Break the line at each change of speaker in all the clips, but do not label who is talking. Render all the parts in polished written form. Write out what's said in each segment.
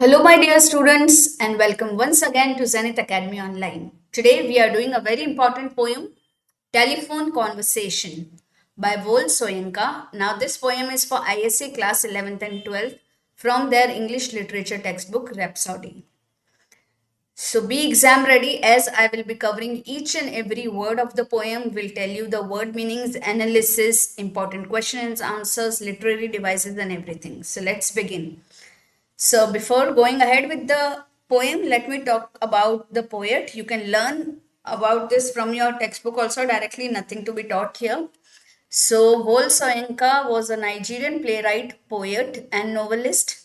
Hello, my dear students, and welcome once again to Zenith Academy Online. Today, we are doing a very important poem, Telephone Conversation by Vol Soyinka. Now, this poem is for ISC class 11th and 12th from their English literature textbook, Rhapsody. So, be exam ready as I will be covering each and every word of the poem, will tell you the word meanings, analysis, important questions, answers, literary devices, and everything. So, let's begin. So, before going ahead with the poem, let me talk about the poet. You can learn about this from your textbook also directly, nothing to be taught here. So, Vol Soyinka was a Nigerian playwright, poet, and novelist.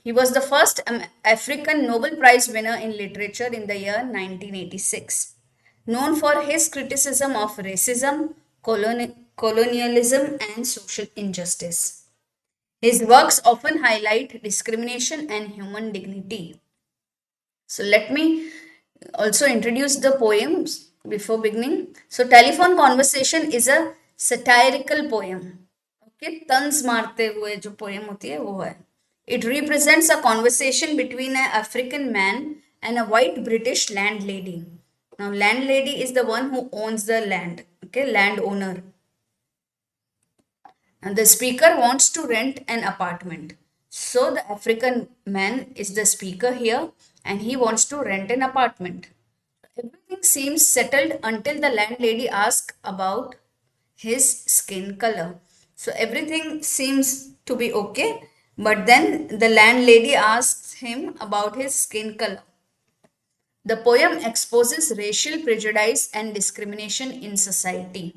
He was the first African Nobel Prize winner in literature in the year 1986. Known for his criticism of racism, colonialism, and social injustice. His works often highlight discrimination and human dignity. So let me also introduce the poems before beginning. So telephone conversation is a satirical poem. Okay, तंज मारते हुए जो poem होती है वो है. It represents a conversation between an African man and a white British landlady. Now landlady is the one who owns the land. Okay, landowner. And the speaker wants to rent an apartment. So the African man is the speaker here and he wants to rent an apartment. Everything seems settled until the landlady asks about his skin color. So everything seems to be okay, but then the landlady asks him about his skin color. The poem exposes racial prejudice and discrimination in society.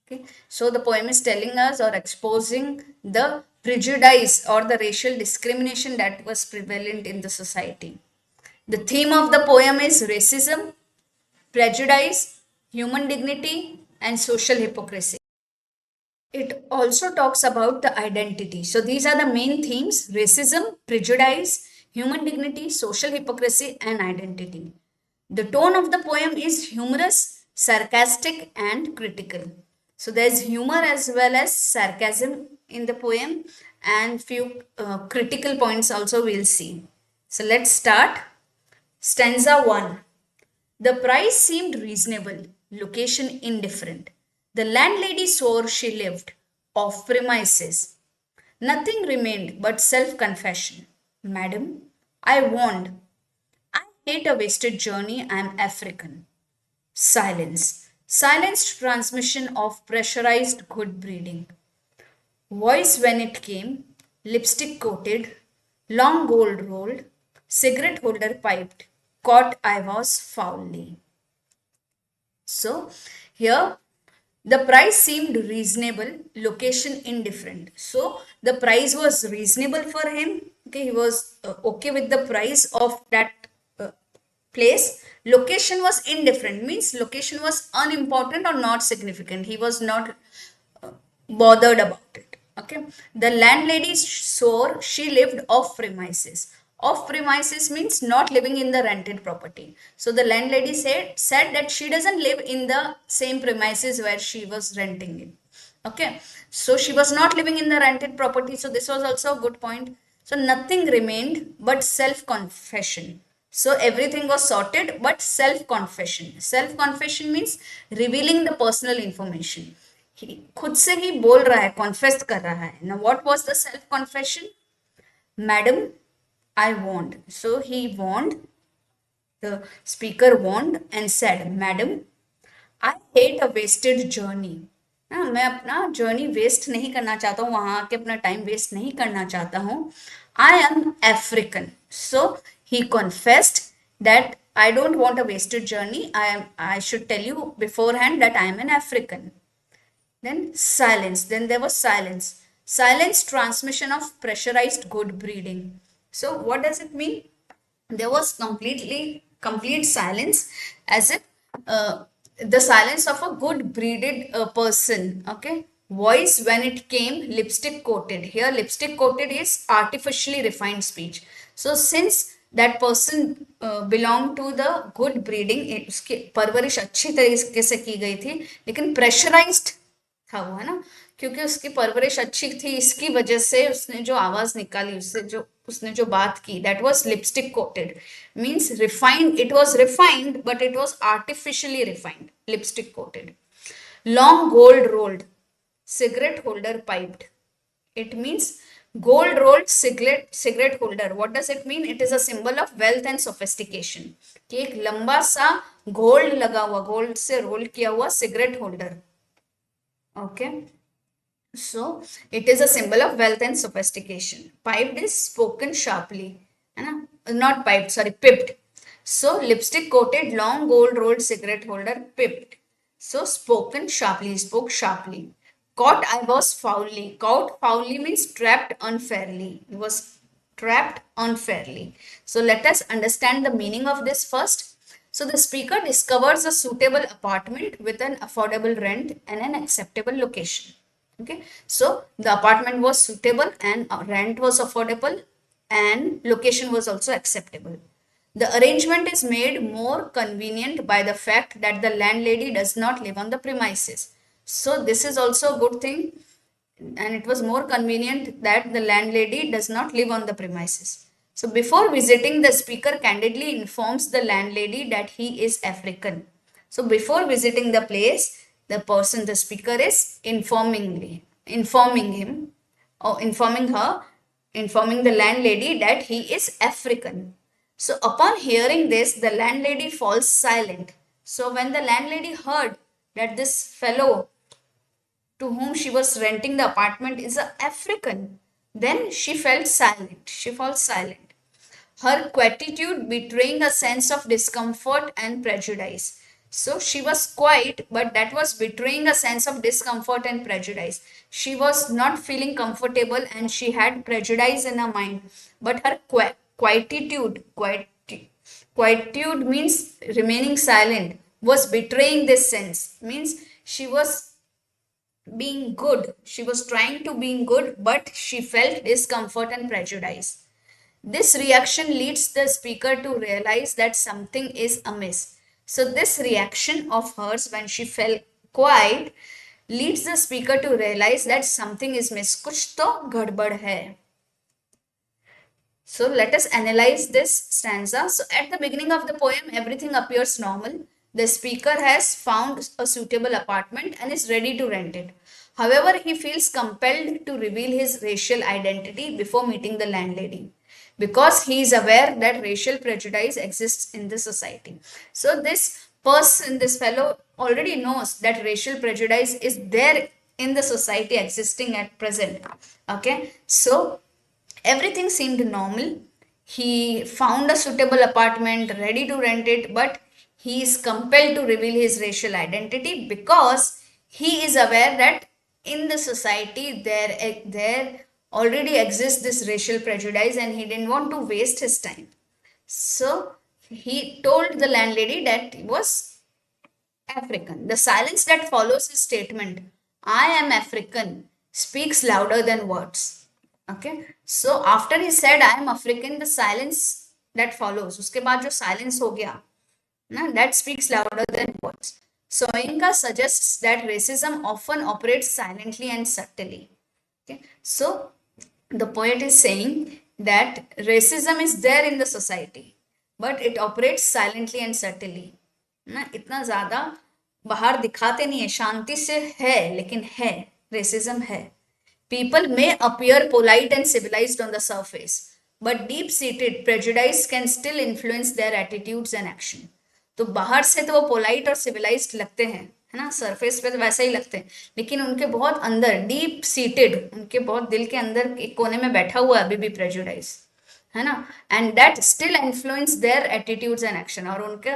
Okay. So the poem is telling us or exposing the prejudice or the racial discrimination that was prevalent in the society. The theme of the poem is racism, prejudice, human dignity, and social hypocrisy. It also talks about the identity. So these are the main themes: racism, prejudice, human dignity, social hypocrisy, and identity. The tone of the poem is humorous, sarcastic, and critical. So there's humor as well as sarcasm in the poem, and few critical points also we'll see. So let's start. Stanza 1. The price seemed reasonable, location indifferent. The landlady swore she lived off premises. Nothing remained but self confession. Madam, I warned. I hate a wasted journey. I am African. Silence. Silenced transmission of pressurized good breeding. Voice when it came, lipstick coated, long gold rolled, cigarette holder piped, caught I was foully. So here the price seemed reasonable, location indifferent. So the price was reasonable for him. Okay, he was okay with the price of that uh, place. Location was indifferent, means location was unimportant or not significant. He was not bothered about it. Okay, the landlady swore she lived off premises. Off premises means not living in the rented property. So the landlady said that she doesn't live in the same premises where she was renting it. Okay, so she was not living in the rented property. So this was also a good point. So nothing remained but self confession. So everything was sorted but self confession. Self confession means revealing the personal information. खुद से ही बोल रहा है, confess कर रहा है. Now what was the self confession? Madam, I warned. So he warned, the speaker warned and said, Madam, I hate a wasted journey. हाँ, मैं अपना जर्नी वेस्ट नहीं करना चाहता हूँ, वहां आके अपना टाइम वेस्ट नहीं करना चाहता हूँ. I am African. So he confessed that I don't want a wasted journey. I should tell you beforehand that I am an African. Then silence. Then there was silence. Silence, transmission of pressurized good breeding. So what does it mean? There was complete silence, as if the silence of a good breeded person. Okay. Voice when it came, lipstick coated. Here lipstick coated is artificially refined speech. So since that person belonged to the good breeding, उसकी परवरिश अच्छी तरीके से की गई थी, लेकिन pressurized था वो, है ना. क्योंकि उसकी परवरिश अच्छी थी, इसकी वजह से उसने जो आवाज निकाली, उससे जो उसने जो बात की, that was lipstick coated, means refined, it was refined but it was artificially refined, lipstick coated. Long gold rolled cigarette holder piped. It means gold rolled cigarette holder. What does it mean? It is a symbol of wealth and sophistication. कि एक लंबा सा gold लगा हुआ, gold से role किया हुआ cigarette holder. Okay, so it is a symbol of wealth and sophistication. Piped is spoken sharply, है ना, not piped, sorry, pipped. So lipstick coated long gold rolled cigarette holder pipped. So spoken sharply, spoke sharply. Caught I was foully. Caught foully means trapped unfairly. He was trapped unfairly. So let us understand the meaning of this first. So the speaker discovers a suitable apartment with an affordable rent and an acceptable location. Okay, so the apartment was suitable and rent was affordable and location was also acceptable. The arrangement is made more convenient by the fact that the landlady does not live on the premises. So this is also a good thing, and it was more convenient that the landlady does not live on the premises. So before visiting, the speaker candidly informs the landlady that he is African. So before visiting the place, the person, the speaker is informing him or informing her, informing the landlady that he is African. So upon hearing this, the landlady falls silent. So when the landlady heard that this fellow to whom she was renting the apartment is an African, then she felt silent. She falls silent. Her quietude betraying a sense of discomfort and prejudice. So she was quiet, but that was betraying a sense of discomfort and prejudice. She was not feeling comfortable and she had prejudice in her mind. But her quietude means remaining silent, was betraying this sense. Means she was being good. She was trying to be good, but she felt discomfort and prejudice. This reaction leads the speaker to realize that something is amiss. So, this reaction of hers when she felt quiet leads the speaker to realize that something is miss. कुछ तो गड़बड़ है. So, let us analyze this stanza. So, at the beginning of the poem, everything appears normal. The speaker has found a suitable apartment and is ready to rent it. However, he feels compelled to reveal his racial identity before meeting the landlady because he is aware that racial prejudice exists in the society. So, this person, this fellow already knows that racial prejudice is there in the society existing at present. Okay, so everything seemed normal. He found a suitable apartment, ready to rent it, but he is compelled to reveal his racial identity because he is aware that in the society there already exists this racial prejudice and he didn't want to waste his time. So he told the landlady that he was African. The silence that follows his statement, I am African, speaks louder than words. Okay. So after he said I am African, the silence that follows, उसके बाद जो silence हो गया, ना, that speaks louder than words. Soyinka suggests that racism often operates silently and subtly. Okay. So the poet is saying that racism is there in the society, but it operates silently and subtly. ना, इतना ज्यादा बाहर दिखाते नहीं है, शांति से है, लेकिन है, रेसिज्म है. People may appear polite and civilized on the surface, but deep-seated prejudice can still influence their attitudes and action. तो बाहर से तो वो पोलाइट और सिविलाइज्ड लगते हैं, है ना, सरफेस पे तो वैसा ही लगते हैं, लेकिन उनके बहुत अंदर डीप सीटेड, उनके बहुत दिल के अंदर एक कोने में बैठा हुआ है अभी भी प्रेजुडाइज, है ना, and that still influence their attitudes and action. और उनके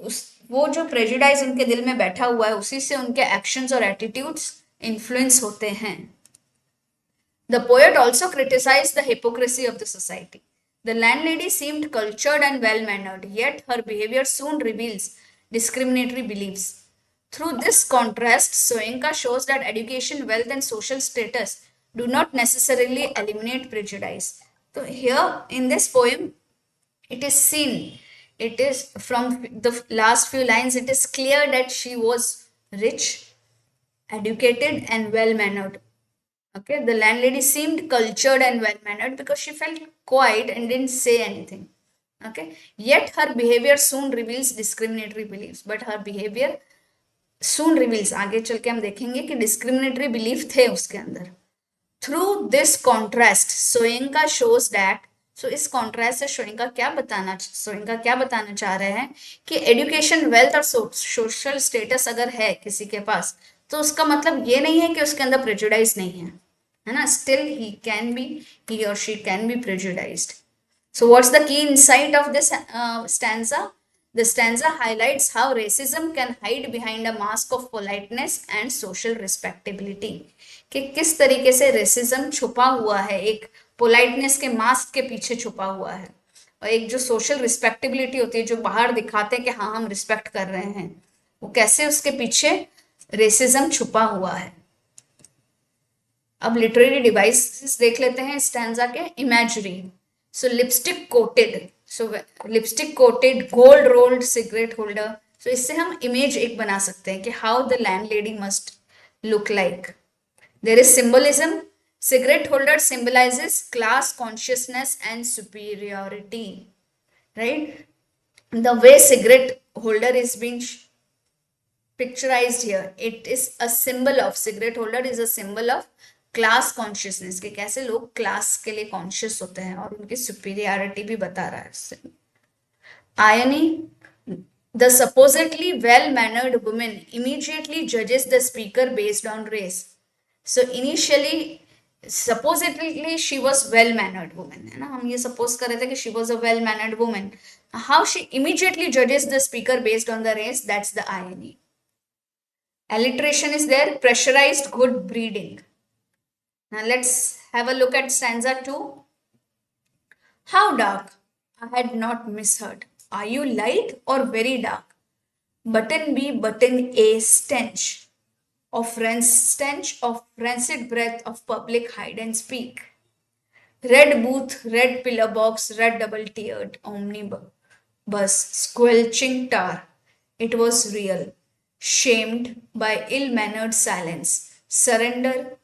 उस वो जो प्रेजुडाइज उनके दिल में बैठा हुआ है उसी से उनके एक्शंस और एटीट्यूड्स इन्फ्लुएंस होते हैं. The poet also criticized the hypocrisy of the society. The landlady seemed cultured and well-mannered, yet her behavior soon reveals discriminatory beliefs. Through this contrast, Soyinka shows that education, wealth, and social status do not necessarily eliminate prejudice. So here in this poem, it is seen, it is from the last few lines, it is clear that she was rich educated and well mannered. Okay, the landlady seemed cultured and well mannered because she felt quiet and didn't say anything. Okay, yet her behavior soon reveals discriminatory beliefs. But her behavior soon reveals, आगे चल के हम देखेंगे कि discriminatory belief थे उसके अंदर. Through this contrast, Soyinka shows that, so इस contrast से सोयिंका क्या बताना चाह रहे हैं कि एजुकेशन, वेल्थ और सोशल स्टेटस अगर है किसी के पास, तो उसका मतलब ये नहीं है कि उसके अंदर प्रेजुडाइज नहीं है ना. Still he or she can be prejudiced. So what's the key insight of this stanza? The stanza highlights how racism can hide behind a mask of politeness and social respectability. कि किस तरीके से racism छुपा हुआ है, एक politeness के mask के पीछे छुपा हुआ है, और एक जो सोशल रिस्पेक्टेबिलिटी होती है, जो बाहर दिखाते हैं कि हाँ हम रिस्पेक्ट कर रहे हैं, वो कैसे उसके पीछे रेसिज्म छुपा हुआ है. अब लिटरेरी डिवाइसेस देख लेते हैं स्टैंजा के. Imagery. So lipstick coated gold rolled cigarette holder. So इससे हम इमेज एक बना सकते हैं कि how the landlady must look like. There is symbolism. Cigarette holder symbolizes class consciousness and superiority, right? The way cigarette holder is being picturized here, it is a symbol of, cigarette holder is a symbol of class consciousness, के कैसे लोग class के लिए conscious होते हैं और उनकी superiority भी बता रहा है उससे. Irony. The supposedly well mannered women immediately जजेस the speaker based on race. So initially supposedly she was well mannered woman, है ना, हम ये सपोज कर रहे थे कि she was a well mannered woman. How she immediately judges the speaker based on the race, that's the irony. Alliteration is there. Pressurized good breeding. Now let's have a look at stanza 2. How dark? I had not misheard. Are you light or very dark? Button B, button A, stench of rancid breath of public hide and speak. Red booth, red pillar box, red double-tiered omnibus, squelching tar. It was real. Shamed by ill-mannered silence. Surrender,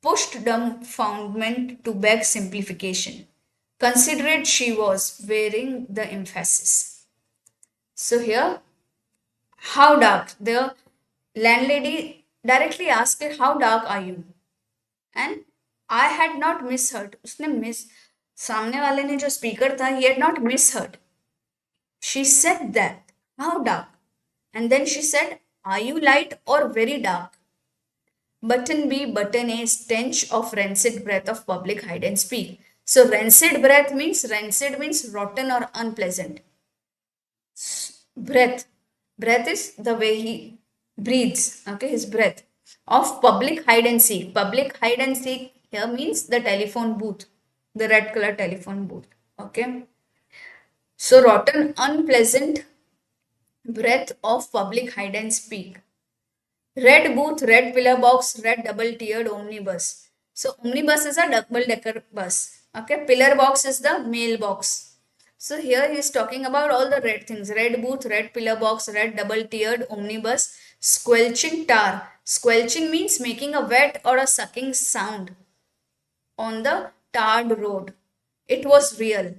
pushed dumbfoundment to beg simplification. Considerate she was, wearing the emphasis. So here, how dark? The landlady directly asked her, how dark are you? And I had not misheard. उसने सामने वाले ने जो speaker था, he had not misheard. She said that, how dark? And then she said, are you light or very dark? Button B, button A, stench of rancid breath of public hide and speak. So rancid means rotten or unpleasant. Breath is the way he breathes, okay, his breath. Of public hide and seek. Public hide and seek here means the telephone booth, the red color telephone booth, okay. So rotten, unpleasant breath of public hide and speak. Red booth, red pillar box, red double-tiered omnibus. So omnibus is a double-decker bus. Okay, pillar box is the mailbox. So here he is talking about all the red things. Red booth, red pillar box, red double-tiered omnibus, squelching tar. Squelching means making a wet or a sucking sound on the tarred road. It was real.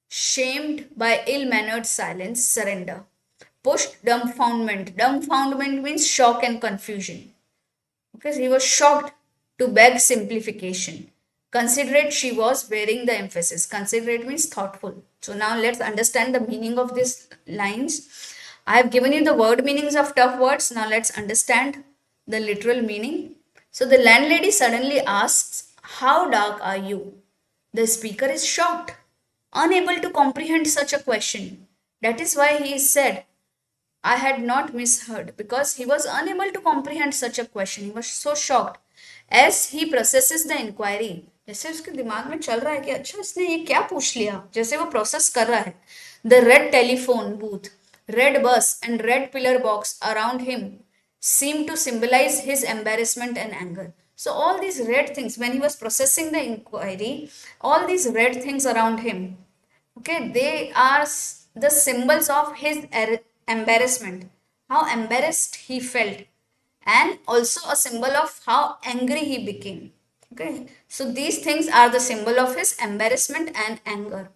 Shamed by ill-mannered silence, surrender. Pushed dumbfoundment. Dumbfoundment means shock and confusion. Because he was shocked to beg simplification. Considerate she was, wearing the emphasis. Considerate means thoughtful. So now let's understand the meaning of these lines. I have given you the word meanings of tough words. Now let's understand the literal meaning. So the landlady suddenly asks, how dark are you? The speaker is shocked, unable to comprehend such a question. That is why he said, I had not misheard, because he was unable to comprehend such a question. He was so shocked. As he processes the inquiry, जैसे उसके दिमाग में चल रहा है कि अच्छा इसने ये क्या पूछ लिया, जैसे वो प्रोसेस कर रहा है. The red telephone booth, red bus and red pillar box around him seemed to symbolize his embarrassment and anger. So all these red things, when he was processing the inquiry, all these red things around him, okay, they are the symbols of his embarrassment, how embarrassed he felt, and also a symbol of how angry he became. Okay, so these things are the symbol of his embarrassment and anger.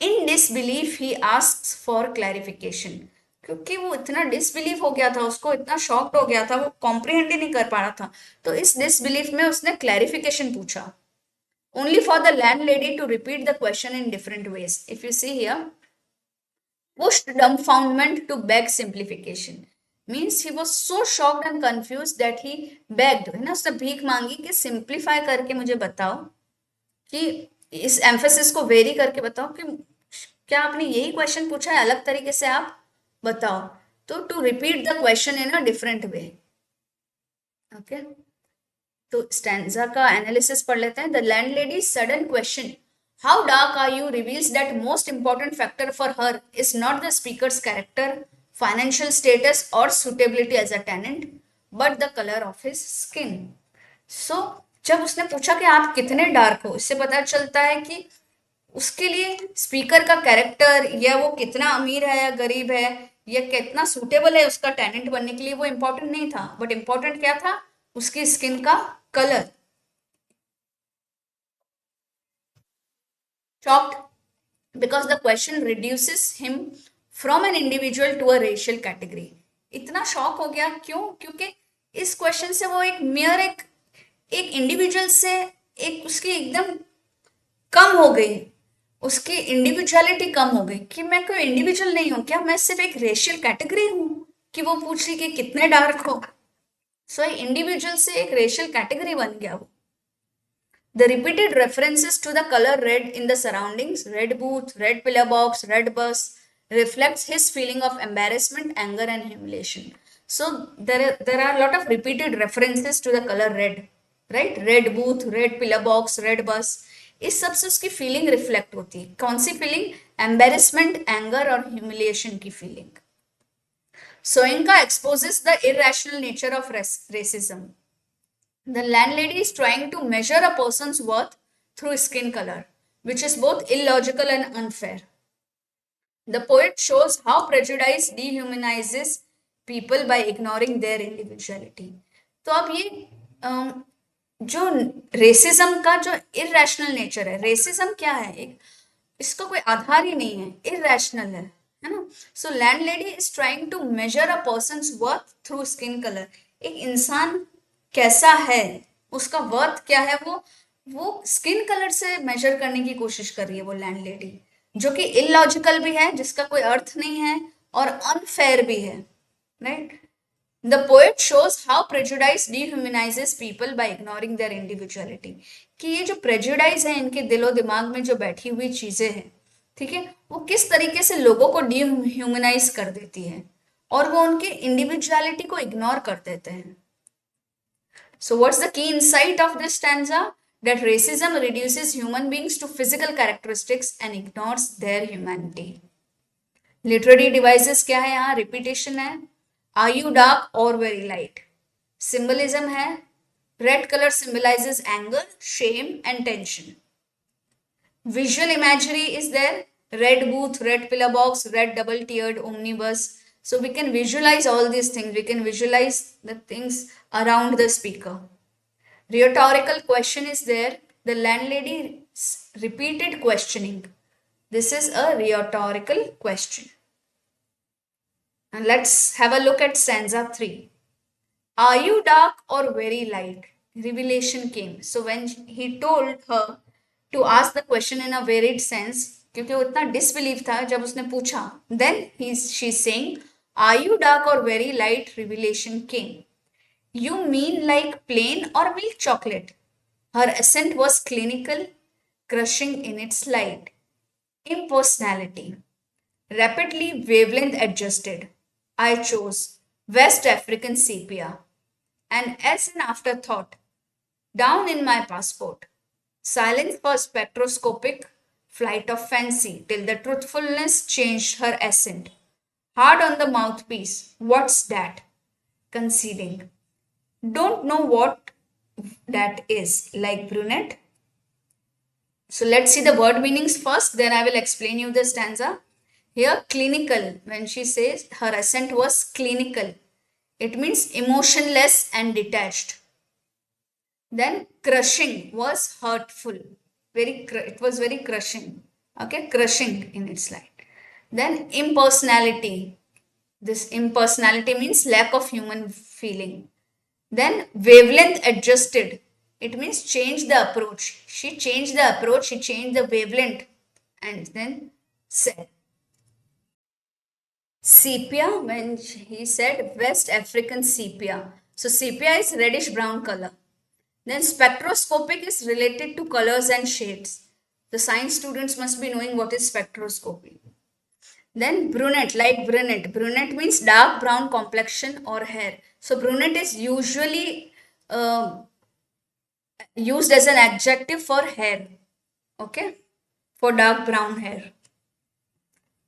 In disbelief he asks for clarification, क्योंकि वो इतना disbelieve हो गया था, उसको इतना shocked हो गया था, वो कॉम्प्रिहेंड ही नहीं कर पा रहा था, तो इस डिसबिलीफ में उसने क्लैरिफिकेशन पूछा. Only for the landlady to repeat the question in different ways. If you see here, pushed dumbfoundment to beg simplification. Means he was so shocked and confused that he begged, है ना, उसने भीख मांगी कि simplify करके मुझे बताओ, कि इस एम्फेसिस को वेरी करके बताओ कि क्या आपने यही क्वेश्चन पूछा है, अलग तरीके से आप बताओ. तो to repeat the question in a different way. Okay, तो स्टैंजा का एनालिसिस पढ़ लेते हैं. The landlady sudden question how dark are you reveals that most important factor for her is not the speaker's character, financial status और suitability as a tenant, but the colour of his skin. So जब उसने पूछा कि आप कितने dark हो, इससे पता चलता है कि उसके लिए स्पीकर का कैरेक्टर, या वो कितना अमीर है या गरीब है, या कितना सूटेबल है उसका टेनेंट बनने के लिए, वो इम्पोर्टेंट नहीं था. बट इम्पोर्टेंट क्या था, उसकी स्किन का colour. Shocked because the question reduces him from an individual to a racial category. इतना शॉक हो गया, क्यों? क्योंकि इस क्वेश्चन से वो एक मेयर एक एक इंडिविजुअल से एक उसकी एकदम कम हो गई, उसकी इंडिविजुअलिटी कम हो गई, कि मैं कोई इंडिविजुअल नहीं हूं क्या, मैं सिर्फ एक रेशियल कैटेगरी हूं, कि वो पूछ रही कि कितने डार्क हो. सो इंडिविजुअल से एक रेशियल कैटेगरी बन गया वो. The repeated references to the color red in the surroundings, red booth, red pillar box, red bus, reflects his feeling of embarrassment, anger, and humiliation. So there are a lot of repeated references to the color red, right? Red booth, red pillar box, red bus. इस सब से उसकी feeling reflect होती है. कौन सी feeling? Embarrassment, anger और humiliation की feeling. सोइंका exposes the irrational nature of racism. The landlady is trying to measure a person's worth through skin color, which is both illogical and unfair. The poet shows how prejudice dehumanizes people by ignoring their individuality. तो अब ये जो racism का जो irrational nature है, racism क्या है, एक इसका कोई आधार ही नहीं है, इरेशनल है ना. So landlady is trying to measure a person's worth through skin colour. एक इंसान कैसा है, उसका वर्थ क्या है, वो स्किन कलर से मेजर करने की कोशिश कर रही है वो लैंडलेडी, जो कि इलॉजिकल भी है, जिसका कोई अर्थ नहीं है, और अनफेयर भी है, right. The poet shows how prejudice dehumanises people by ignoring their individuality. कि ये जो प्रेजुडाइज है इनके दिलो दिमाग में जो बैठी हुई चीजें हैं, ठीक है, वो किस तरीके से लोगों को डिह्यूमनाइज कर देती है, और वो उनके इंडिविजुअलिटी को इग्नोर कर देते हैं. So what's the key insight of this stanza? That racism reduces human beings to physical characteristics and ignores their humanity. Literary devices क्या है यहाँ? Repetition है. Are you dark or very light? Symbolism है. Red color symbolizes anger, shame and tension. Visual imagery is there. Red booth, red pillar box, red double tiered omnibus. So we can visualize all these things. We can visualize the things around the speaker. Rhetorical question is there. The landlady's repeated questioning. This is a rhetorical question. And let's have a look at stanza 3. Are you dark or very light? Revelation came. So when he told her to ask the question in a varied sense, क्योंकि वो इतना disbelieve था जब उसने पूछा, then she's saying, are you dark or very light? Revelation came. You mean like plain or milk chocolate? Her accent was clinical, crushing in its light. Impersonality. Rapidly wavelength adjusted. I chose West African sepia. And as an afterthought, down in my passport, silence for spectroscopic flight of fancy till the truthfulness changed her accent. Hard on the mouthpiece. What's that? Conceding. Don't know what that is, like brunette. So let's see the word meanings first, then I will explain you the stanza. Here, clinical, when she says her accent was clinical, It means emotionless and detached. Then crushing was hurtful. It was very crushing. Okay, crushing in its light. Then impersonality. This impersonality means lack of human feeling. Then wavelength adjusted. It means change the approach. She changed the approach, she changed the wavelength and then said. Sepia, when he said West African sepia. So sepia is reddish brown color. Then spectroscopic is related to colors and shades. The science students must be knowing what is spectroscopy. Then brunette, like brunette. Brunette means dark brown complexion or hair. So brunette is usually used as an adjective for hair. Okay, for dark brown hair.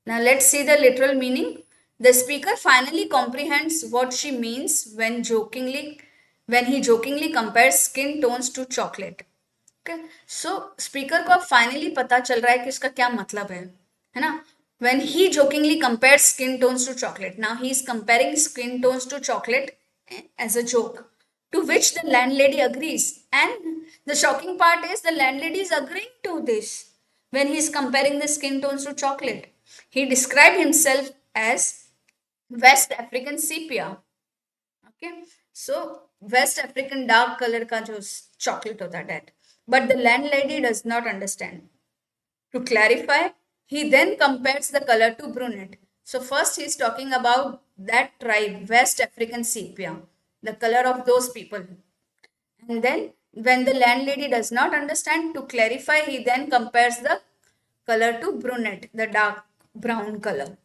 Now let's see the literal meaning. The speaker finally comprehends what she means when he jokingly compares skin tones to chocolate. Okay, so speaker को अब finally पता चल रहा है कि इसका क्या मतलब है ना? When he jokingly compares skin tones to chocolate. Now he is comparing skin tones to chocolate as a joke, to which the landlady agrees. And the shocking part is the landlady is agreeing to this when he is comparing the skin tones to chocolate. He described himself as West African sepia. Okay, so West African dark color का जो chocolate होता है that. But the landlady does not understand. To clarify, he then compares the color to brunette. So first he is talking about that tribe, West African sepia, the color of those people. And then when the landlady does not understand, to clarify, he then compares the color to brunette, the dark brown color.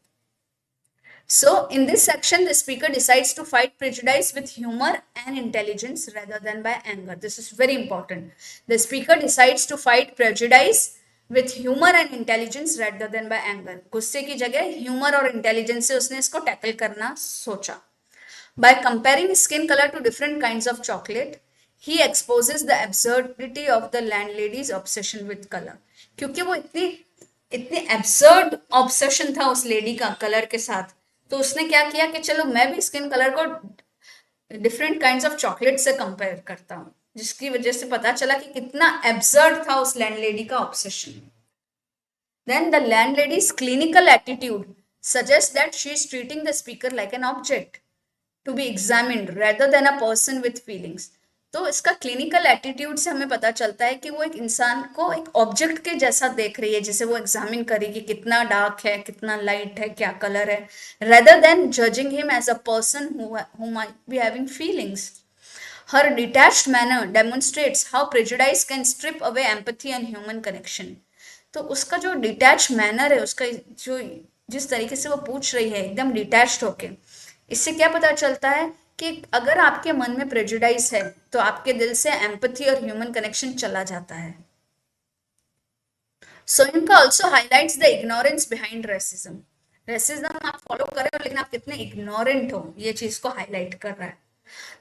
So in this section, the speaker decides to fight prejudice with humor and intelligence rather than by anger. This is very important. The speaker decides to fight prejudice with humor and intelligence rather than by anger. गुस्से की जगह humor और intelligence से उसने इसको tackle करना सोचा. By comparing skin color to different kinds of chocolate, he exposes the absurdity of the landlady's obsession with color. क्योंकि वो इतनी absurd obsession था उस lady का color के साथ, तो उसने क्या किया कि चलो मैं भी स्किन कलर को डिफरेंट काइंड्स ऑफ चॉकलेट से कंपेयर करता हूँ, जिसकी वजह से पता चला कि कितना एब्सर्ड था उस लैंडलेडी का obsession. Then the landlady's clinical attitude suggests that she is treating the speaker like an object to be examined rather than a person with feelings. तो इसका क्लिनिकल एटीट्यूड से हमें पता चलता है कि वो एक इंसान को एक ऑब्जेक्ट के जैसा देख रही है, जिसे वो एग्जामिन करेगी कितना डार्क है, कितना लाइट है, क्या कलर है, rather than judging him as a person who might be having feelings. Her detached manner demonstrates how prejudice can strip away empathy and human connection. तो उसका जो डिटैच मैनर है, उसका जो जिस तरीके से वो पूछ रही है एकदम डिटैच्ड होके, इससे क्या पता चलता है कि अगर आपके मन में प्रेजुडाइज है तो आपके दिल से एम्पथी और ह्यूमन कनेक्शन चला जाता है. Soyinka also highlights the ignorance behind racism. Racism आप फॉलो कर रहे हो लेकिन आप कितने इग्नोरेंट हो, ये चीज को हाईलाइट कर रहा है.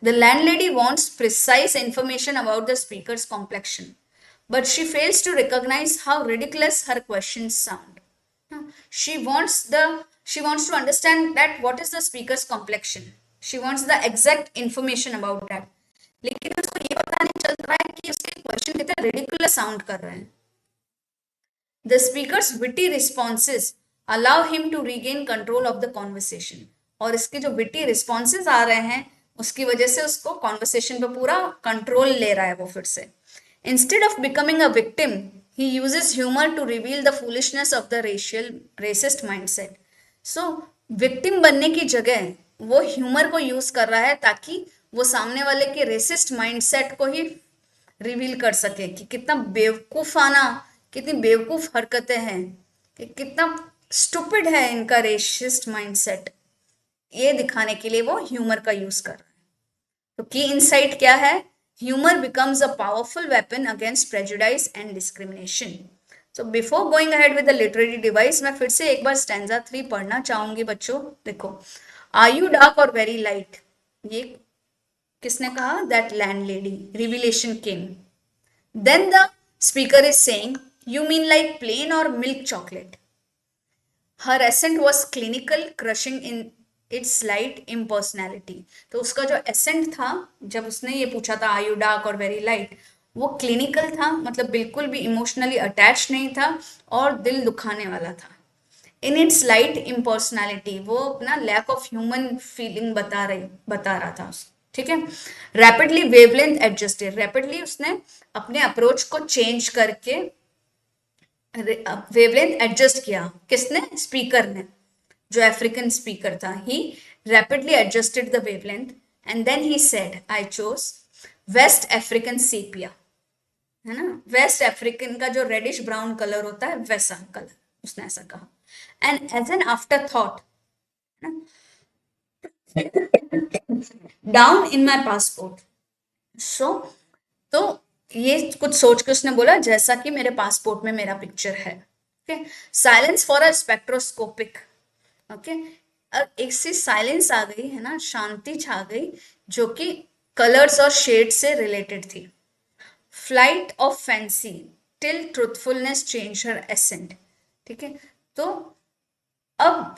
The landlady wants precise information about the speakers complexion, but she fails to recognize how ridiculous her questions sound. She wants to understand that what is the speaker's complexion. She wants the exact information about that. लेकिन उसको ये पता नहीं चल रहा है कि उसके क्वेश्चन कितने ridiculous sound कर रहे हैं. The speaker's witty responses allow him to regain control of the conversation. और इसके जो witty responses आ रहे हैं उसकी वजह से उसको conversation पे पूरा control ले रहा है वो फिर से. Instead of becoming a victim, he uses humor to reveal the foolishness of the racist mindset. So, victim बनने की जगह वो ह्यूमर को यूज कर रहा है ताकि वो सामने वाले के रेसिस्ट माइंडसेट को ही रिवील कर सके कि कितना बेवकूफाना, कितनी बेवकूफ हरकतें हैं, कि कितना स्टूपिड है इनका रेसिस्ट माइंडसेट, ये दिखाने के लिए वो ह्यूमर का यूज कर रहा है. तो की इनसाइट क्या है? Humor becomes a powerful weapon against prejudice and discrimination. So before going ahead with the literary device, मैं फिर से एक बार stanza 3 पढ़ना चाहूंगी बच्चों. देखो, Are you dark or very light? ये किसने कहा? That landlady. Revelation came. Then the speaker is saying, You mean like plain or milk chocolate? Her accent was clinical, crushing in its light impersonality. तो उसका जो accent था, जब उसने ये पूछा था आर यू डार्क और वेरी लाइट, वो क्लिनिकल था, मतलब बिल्कुल भी इमोशनली अटैच नहीं था और दिल दुखाने वाला था। इन इट्स लाइट इम्पर्सनैलिटी, वो अपना लैक ऑफ ह्यूमन फीलिंग बता रहा था। ठीक है। रैपिडली वेवलेंथ एडजस्टेड, रैपिडली उसने अपने अप्रोच को चेंज करके वेवलेंथ एडजस्ट किया। किसने? स्पीकर ने, जो अफ्रीकन स्पीकर था। He rapidly adjusted the wavelength and then he said I chose west African sepia, है ना, वेस्ट अफ्रीकन का जो रेडिश ब्राउन कलर होता है वैसा कलर, उसने ऐसा कहा। And as an afterthought, down in my passport, so, तो ये कुछ सोच के उसने बोला जैसा कि मेरे पासपोर्ट में मेरा पिक्चर है। Okay, silence for a spectroscopic. Okay, अब एक सी साइलेंस आ गई है ना, शांति छा गई, जो कि कलर्स और शेड से रिलेटेड थी। Flight of fancy till truthfulness change her accent. ठीक है, तो अब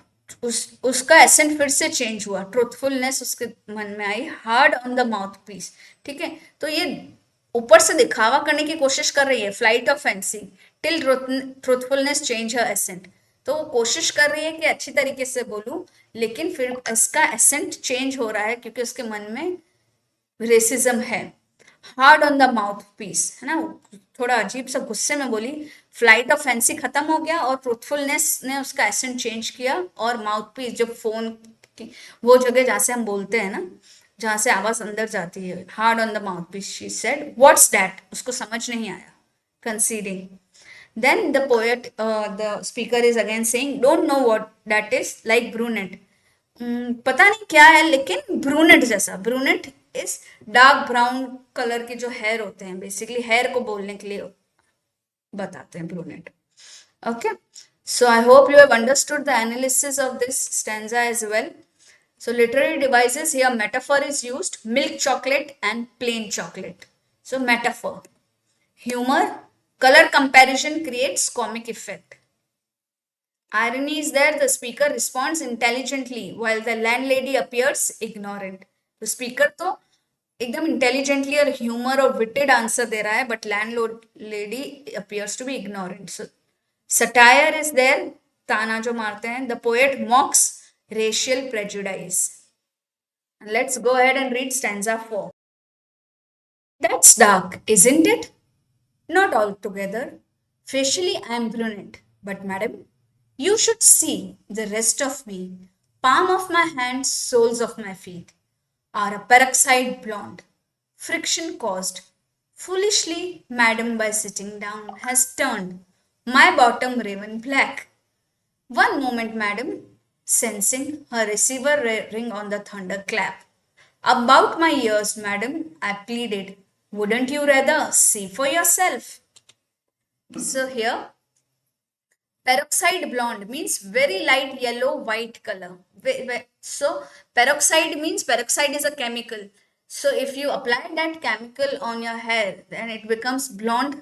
उसका एसेंट फिर से चेंज हुआ, ट्रुथफुलनेस उसके मन में आई, hard on the mouthpiece. ठीक है, तो ये ऊपर से दिखावा करने की कोशिश कर रही है, flight of fancy till truthfulness change her accent. तो वो कोशिश कर रही है कि अच्छी तरीके से बोलूं, लेकिन फिर इसका एसेंट चेंज हो रहा है क्योंकि उसके मन में रेसिज्म है। Hard on the mouthpiece, है ना, थोड़ा अजीब सा गुस्से में बोली। फ्लाइट ऑफ फैंसी खत्म हो गया और ट्रूथफुलनेस ने उसका एसेंट चेंज किया, और माउथ पीस, जो फोन की वो जगह जहाँ से हम बोलते हैं ना, जहाँ से आवाज अंदर जाती है, hard on the mouthpiece, she said what's that, उसको समझ नहीं आया, conceding. Then the poet, the speaker is again saying, don't know what that is, like brunette. पता नहीं क्या है, लेकिन ब्रूनेट जैसा। Brunette is dark brown colour के जो हेयर होते हैं, बेसिकली हेयर को बोलने के लिए बताते हैं brunette. Okay, so I hope you have understood the analysis of this stanza as well. So literary devices here, metaphor is used, milk chocolate and plain chocolate. So metaphor, humor, color comparison creates comic effect. Irony is there, the speaker responds intelligently while the landlady appears ignorant. तो speaker तो एकदम intelligently और humour और witted answer दे रहा है, but landlady appears to be ignorant. So satire is there, ताना जो मारते हैं। The poet mocks racial prejudice. Let's go ahead and read stanza 4. That's dark, isn't it? Not altogether. Facially, I am brunette, but madam, you should see the rest of me. Palm of my hand, soles of my feet are a peroxide blonde. Friction caused. Foolishly, madam, by sitting down, has turned my bottom raven black. One moment, madam, sensing her receiver ring on the thunderclap. About my ears, madam, I pleaded. Wouldn't you rather see for yourself? So here, peroxide blonde means very light yellow white color. So peroxide means, peroxide is a chemical. So if you apply that chemical on your hair, then it becomes blonde,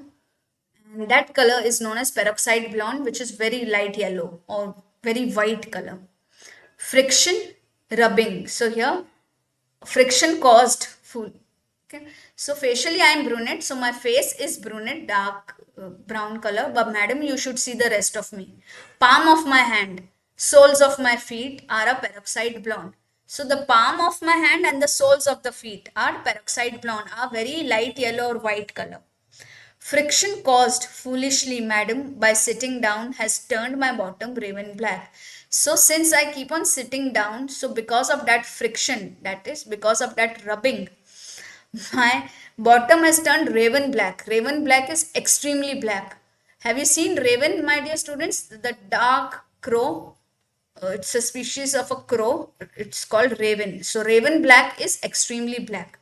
and that color is known as peroxide blonde, which is very light yellow or very white color. Friction, rubbing. So here, friction caused fool. Okay, so facially I am brunette, so my face is brunette, dark brown color, but madam, you should see the rest of me. Palm of my hand, soles of my feet are a peroxide blonde. So the palm of my hand and the soles of the feet are peroxide blonde, are very light yellow or white color. Friction caused foolishly, madam, by sitting down has turned my bottom raven black. So since I keep on sitting down, so because of that friction, that is because of that rubbing, my bottom has turned raven black. Raven black is extremely black. Have you seen raven, my dear students? The dark crow. It's a species of a crow. It's called raven. So raven black is extremely black.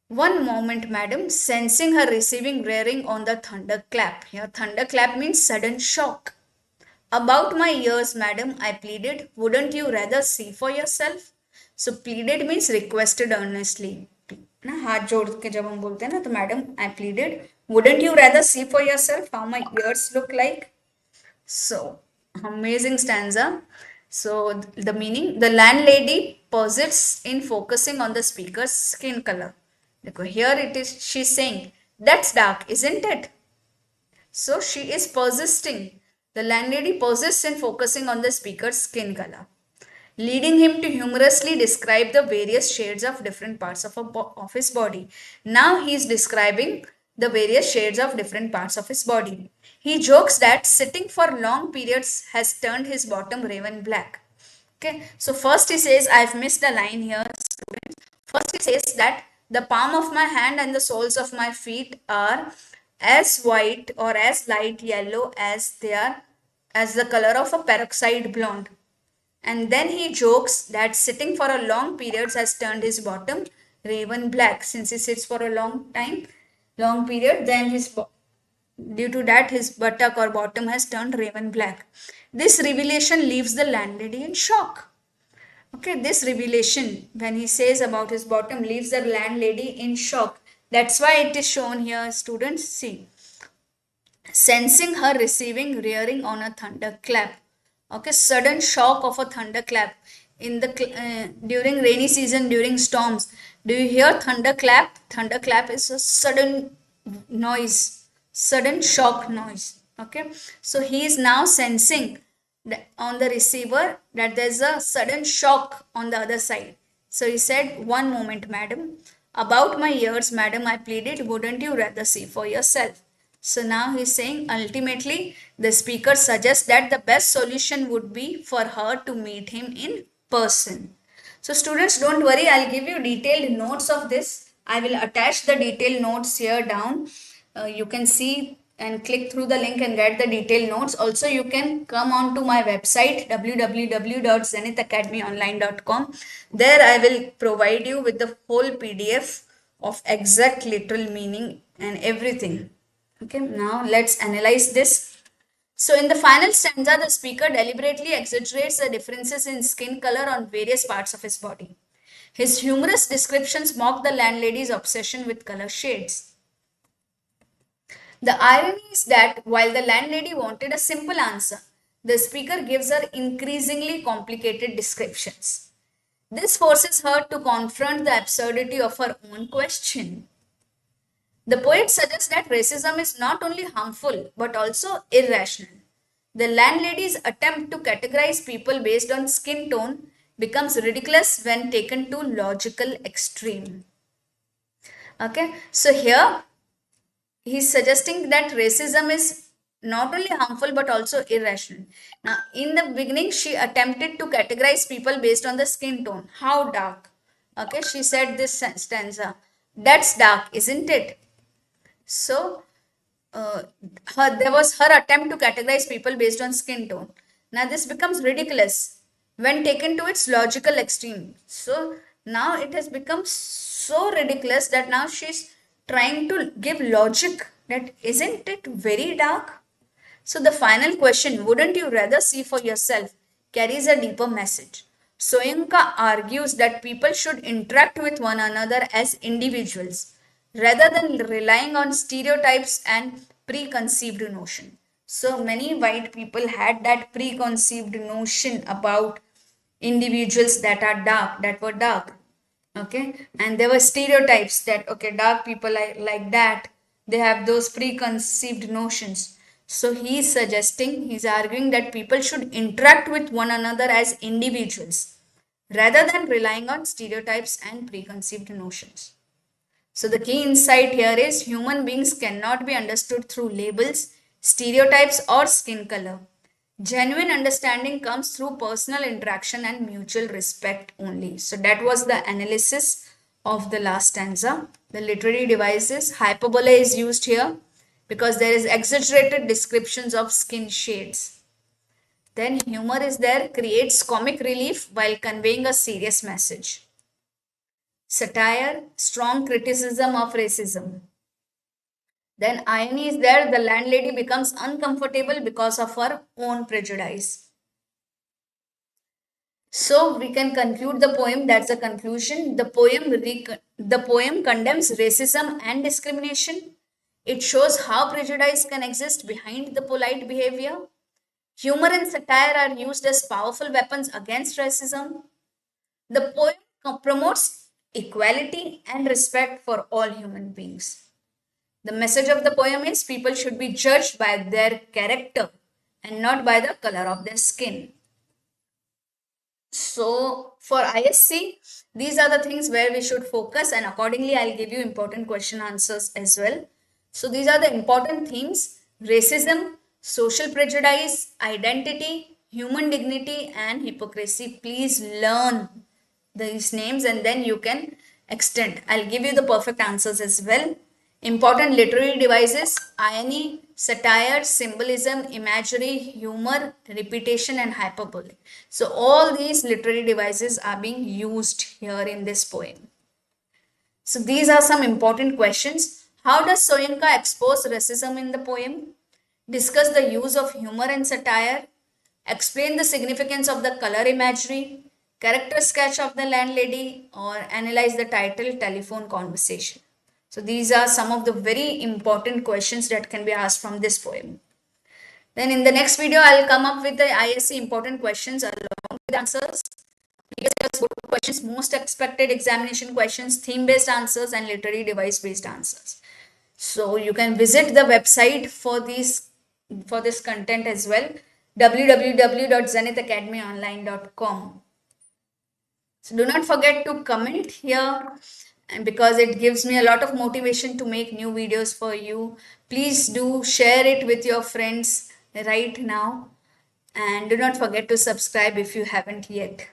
One moment, madam, sensing her receiving rearing on the thunderclap. Here, thunderclap means sudden shock. About my ears, madam, I pleaded, wouldn't you rather see for yourself? So pleaded means requested earnestly. ना हाथ जोड़ के जब हम बोलते हैं ना, तो madam I pleaded, wouldn't you rather see for yourself how my ears look like. So amazing stanza. So the meaning, the landlady persists in focusing on the speaker's skin color. Because here it is, she's saying, that's dark, isn't it? So she is persisting. The landlady persists in focusing on the speaker's skin color, leading him to humorously describe the various shades of different parts of his body. Now he is describing the various shades of different parts of his body. He jokes that sitting for long periods has turned his bottom raven black. Okay, so first he says, I've missed a line here, students. First he says that the palm of my hand and the soles of my feet are as white or as light yellow as they are as the color of a peroxide blonde. And then he jokes that sitting for a long period has turned his bottom raven black. Since he sits for a long period, then due to that his buttock or bottom has turned raven black. This revelation leaves the landlady in shock. Okay, this revelation, when he says about his bottom, leaves the landlady in shock. That's why it is shown here, students. See, sensing her receiving rearing on a thunderclap. Okay, sudden shock of a thunderclap in the during rainy season, during storms. Do you hear thunderclap? Thunderclap is a sudden noise, sudden shock noise. Okay, so he is now sensing on the receiver that there's a sudden shock on the other side. So he said, one moment, madam. About my ears, madam, I pleaded, wouldn't you rather see for yourself? So now he's saying, ultimately, the speaker suggests that the best solution would be for her to meet him in person. So students, don't worry, I'll give you detailed notes of this. I will attach the detailed notes here down. You can see and click through the link and get the detailed notes. Also, you can come on to my website www.zenithacademyonline.com. There I will provide you with the whole PDF of exact literal meaning and everything. Okay, now let's analyze this. So in the final stanza, the speaker deliberately exaggerates the differences in skin color on various parts of his body. His humorous descriptions mock the landlady's obsession with color shades. The irony is that while the landlady wanted a simple answer, the speaker gives her increasingly complicated descriptions. This forces her to confront the absurdity of her own question. The poet suggests that racism is not only harmful but also irrational. The landlady's attempt to categorize people based on skin tone becomes ridiculous when taken to logical extreme. Okay, so here he's suggesting that racism is not only harmful but also irrational. Now, in the beginning, she attempted to categorize people based on the skin tone. How dark? Okay, she said this stanza. That's dark, isn't it? So, there was her attempt to categorize people based on skin tone. Now, this becomes ridiculous when taken to its logical extreme. So, now it has become so ridiculous that now she's trying to give logic that isn't it very dark? So, the final question, wouldn't you rather see for yourself, carries a deeper message. Soyinka argues that people should interact with one another as individuals rather than relying on stereotypes and preconceived notion. So many white people had that preconceived notion about individuals that are dark, that were dark. Okay, and there were stereotypes that okay, dark people like that, they have those preconceived notions. So he's arguing that people should interact with one another as individuals rather than relying on stereotypes and preconceived notions. So the key insight here is human beings cannot be understood through labels, stereotypes, or skin color. Genuine understanding comes through personal interaction and mutual respect only. So that was the analysis of the last stanza. The literary devices, hyperbole is used here because there is exaggerated descriptions of skin shades. Then humor is there, creates comic relief while conveying a serious message. Satire, strong criticism of racism. Then irony is there, the landlady becomes uncomfortable because of her own prejudice. So we can conclude the poem. That's the conclusion. The poem condemns racism and discrimination. It shows how prejudice can exist behind the polite behavior. Humor and satire are used as powerful weapons against racism. The poem promotes equality and respect for all human beings. The message of the poem is people should be judged by their character and not by the color of their skin. So for ISC, these are the things where we should focus, and accordingly, I'll give you important question answers as well. So these are the important themes: racism, social prejudice, identity, human dignity, and hypocrisy. Please learn these names and then you can extend. I'll give you the perfect answers as well. Important literary devices: irony, satire, symbolism, imagery, humor, repetition, and hyperbole. So, all these literary devices are being used here in this poem. So, these are some important questions. How does Soyinka expose racism in the poem? Discuss the use of humor and satire. Explain the significance of the color imagery. Character sketch of the landlady, or analyze the title telephone conversation. So these are some of the very important questions that can be asked from this poem. Then in the next video, I'll come up with the ISC important questions along with answers. Previous year's questions, most expected examination questions, theme-based answers, and literary device-based answers. So you can visit the website for this content as well, www.zenithacademyonline.com. So do not forget to comment here, and because it gives me a lot of motivation to make new videos for you. Please do share it with your friends right now, and do not forget to subscribe if you haven't yet.